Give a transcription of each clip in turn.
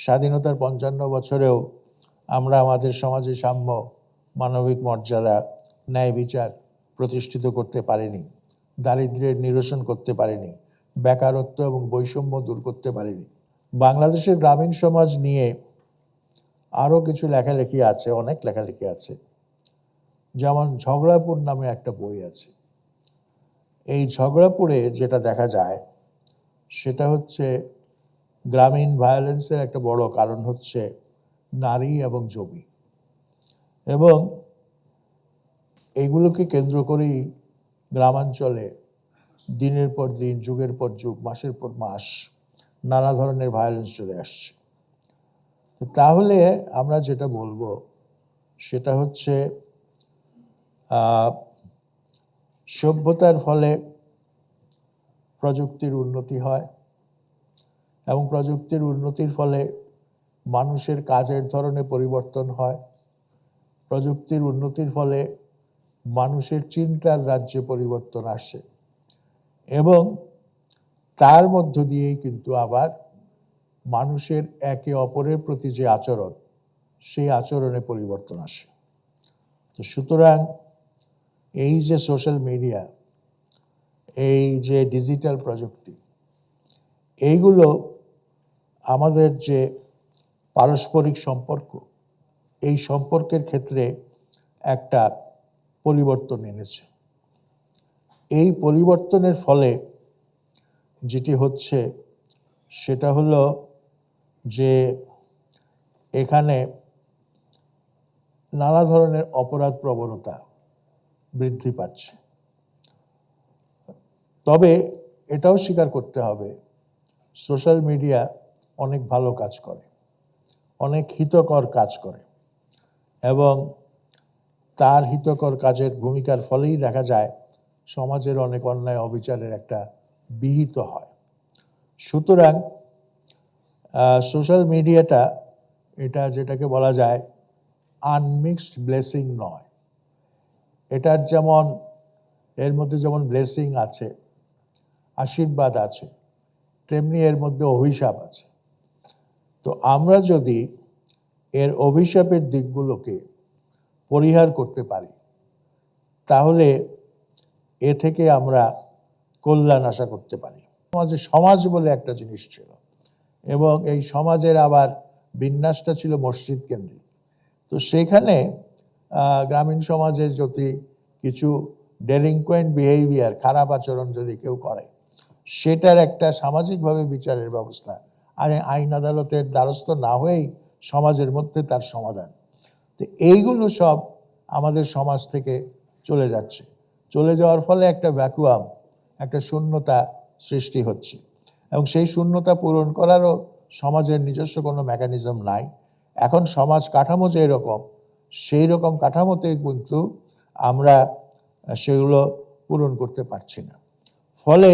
স্বাধীনতার ৫৫ বছরেও আমরা আমাদের সমাজে সাম্য, মানবিক মর্যাদা, ন্যায় বিচার প্রতিষ্ঠিত করতে পারিনি, দারিদ্র্যের নিরসন করতে পারিনি, বেকারত্ব এবং বৈষম্য দূর করতে পারিনি। বাংলাদেশের গ্রামীণ সমাজ নিয়ে আরও কিছু লেখালেখি আছে, অনেক লেখালেখি আছে। যেমন ঝগড়াপুর নামে একটা বই আছে। এই ঝগড়াপুরে যেটা দেখা যায় সেটা হচ্ছে গ্রামীণ ভায়োলেন্সের একটা বড় কারণ হচ্ছে নারী এবং জমি, এবং এগুলোকে কেন্দ্র করেই গ্রামাঞ্চলে দিনের পর দিন, যুগের পর যুগ, মাসের পর মাস নানা ধরনের ভায়োলেন্স চলে আসছে। তাহলে আমরা যেটা বলবো সেটা হচ্ছে সভ্যতার ফলে প্রযুক্তির উন্নতি হয় এবং প্রযুক্তির উন্নতির ফলে মানুষের কাজের ধরনে পরিবর্তন হয়। প্রযুক্তির উন্নতির ফলে মানুষের চিন্তার রাজ্যে পরিবর্তন আসে এবং তার মধ্য দিয়েই কিন্তু আবার মানুষের একে অপরের প্রতি যে আচরণ, সেই আচরণে পরিবর্তন আসে। তো সুতরাং এই যে সোশ্যাল মিডিয়া, এই যে ডিজিটাল প্রযুক্তি, এইগুলো আমাদের যে পারস্পরিক সম্পর্ক, এই সম্পর্কের ক্ষেত্রে একটা পরিবর্তন এনেছে। এই পরিবর্তনের ফলে যেটি হচ্ছে সেটা হলো যে এখানে নানা ধরনের অপরাধ প্রবণতা বৃদ্ধি পাচ্ছে। তবে এটাও স্বীকার করতে হবে, সোশ্যাল মিডিয়া অনেক ভালো কাজ করে, অনেক হিতকর কাজ করে, এবং তার হিতকর কাজের ভূমিকার ফলেই দেখা যায় সমাজের অনেক অন্যায় অবিচারের একটা বিহিত হয়। সুতরাং সোশ্যাল মিডিয়াটা এটা যেটাকে বলা যায় আনমিক্সড ব্লেসিং নয়। এটার যেমন এর মধ্যে যেমন ব্লেসিং আছে, আশীর্বাদ আছে, তেমনি এর মধ্যে অভিশাপ আছে। তো আমরা যদি এর অভিশাপের দিকগুলোকে পরিহার করতে পারি তাহলে এ থেকে আমরা কল্যাণ আশা করতে পারি। সমাজ বলে একটা জিনিস ছিল এবং এই সমাজের আবার বিন্যাসটা ছিল মসজিদ কেন্দ্রিক। তো সেখানে গ্রামীণ সমাজে যদি কিছু ডেলিনকুয়েন্ট বিহেভিয়ার, খারাপ আচরণ যদি কেউ করে, সেটার একটা সামাজিকভাবে বিচারের ব্যবস্থা, আর আইন আদালতের দ্বারস্থ না হয়েই সমাজের মধ্যে তার সমাধান। তো এইগুলো সব আমাদের সমাজ থেকে চলে যাচ্ছে। চলে যাওয়ার ফলে একটা ভ্যাকুয়াম, একটা শূন্যতা সৃষ্টি হচ্ছে এবং সেই শূন্যতা পূরণ করারও সমাজের নিজস্ব কোনো মেকানিজম নাই। এখন সমাজ কাঠামো যে এরকম, সেই রকম কাঠামোতে কিন্তু আমরা সেগুলো পূরণ করতে পারছি না, ফলে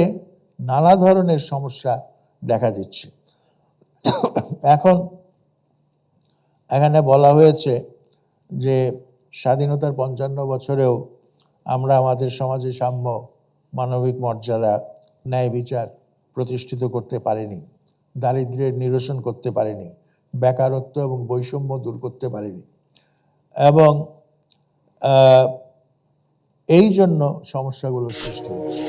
নানা ধরনের সমস্যা দেখা দিচ্ছে। এখন এখানে বলা হয়েছে যে স্বাধীনতার ৫৫ বছরেও আমরা আমাদের সমাজে সাম্য, মানবিক মর্যাদা, ন্যায় বিচার প্রতিষ্ঠিত করতে পারিনি, দারিদ্র্যের নিরসন করতে পারিনি, বেকারত্ব এবং বৈষম্য দূর করতে পারিনি, এবং এই জন্য সমস্যাগুলোর সৃষ্টি হচ্ছে।